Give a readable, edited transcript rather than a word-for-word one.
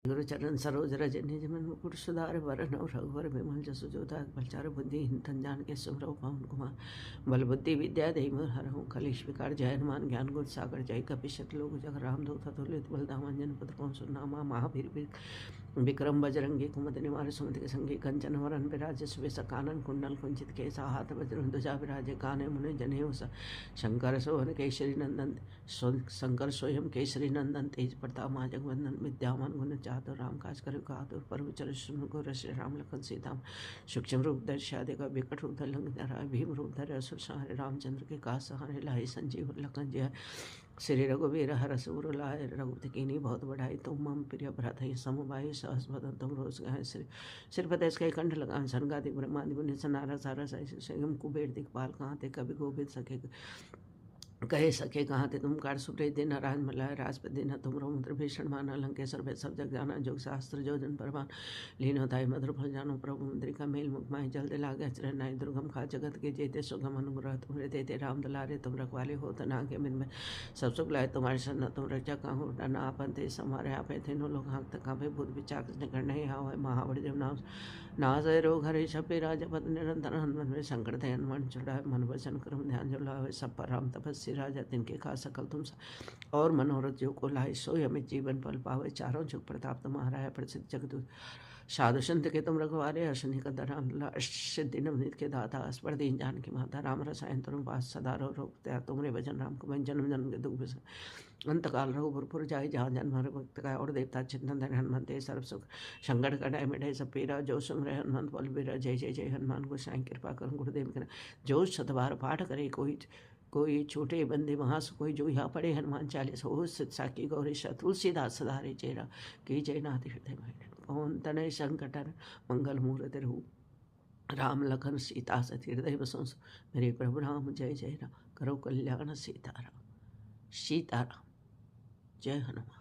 गुरु चरण सरोज रज निज मन मुकुट सुधार वरण और रघुवर विमल जसु जोधा बलचार बुद्धि हिंतन जान के सुमरौ पवन कुमार बल बुद्धि विद्या देव हरहु कलेश विकार जय हनुमान ज्ञान गुण सागर जय कपिशत लोक जग राम दूत तुलित बलधाम अंजन पुत्र पवन सुनामा महावीर विक्रम बजरंगी कुमद निवार सुमति के संगी कंचन वरन विराज सुबेश कानन कुंडल कुंचित केसा हाथ वज्र ध्वजा विराजे काने मुने जनेऊ शंकर सोहन केसरी नंदन शंकर स्वयं केसरी नंदन तेज प्रताप महाजगवंदन विद्यावान गुण चातुर राम काज कर कातुर परम चर गुर श्री राम लखन सीता सूक्ष्म रूप दर्शा का विकट रूप धर भीम रूप धर असुर सहारे रामचंद्र के काज सहारे लाए संजीव लखन जय श्री रघुवीर हर सुर लाए रघुपति कीनी बहुत बढ़ाई तुम मम प्रिय भरत ही समवाय सहस बदन तुम रोज गाय सिरपदेश के कंठ लगान सनगादि ब्रह्मादि मुनि सनारा सारा सैम कुबेर दिखपाल कहाँ थे कभी गोविंद सके कहे सके कहाँ थे तुम कार सुप्रे दिन राज मलाय राजपति न तुम मुद्र भीषण माना लंकेश्वर भय सब जग जाना जोग शास्त्र जो जन परवान लीन होता है मधुर फल जानो प्रभु मुद्रिका मेल मुखमाय जल्द लागे चरनाय दुर्गम खा जगत के जेते सुगम अनुग्रह तुम्हारे देते राम दुलारे तुम रखवाले हो तो नागे बिन में सब सुख लाए तुम्हारे सन्ना तुम रचा कहूँ डना आपन थे समारे आपे थे नो लोग हाँक तक कांपे भूत विचार निकट नहीं हाव महावड़ जब नाम नाजय रोग हरे छपे राजा पद निरंतर हनुमान में संकट थे हनुमान चढ़ाए मन वचन क्रम ध्यान जो लावे सब पर राम तपस्वी राजा तिनके खा सकल तुम और मनोरथ जो को लाए सोई हमें जीवन फल पावे चारों जुग प्रताप तुम्हारा है प्रसिद्ध जगत साधु संत के तुम रखवारे हर्षनि का राम सिद्धि नवनीत के दाता अस्पर दीन जान की माता राम रसायन तुम पास सदा रोग त्याग तुमरे भजन राम को जन्म जन्म के दुख अंतकाल रघुपुर जाए जहाँ जन्म हर भक्त का और देवता चिंतन धन हनुमंत सर्व सुख संकट कटाए मिटाए सब पीरा जो सुन रहे हनुमंत बल बीरा जय जय जय हनुमान गोसाई कृपा करूँ गुरुदेव कर जो शतबार पाठ करे कोई छोटे बंदे वहाँ से कोई जो यहाँ पढ़े हनुमान 40 हो साकी गौरी तुलसीदास सदारे चेरा की जय नाथ हृदय पवन तनय संकटन मंगल मूर्त रूप राम लखन सीता सती हृदय बसों मेरे प्रभु राम जय जय राम करो कल्याण सीताराम सीताराम जय हनुमान।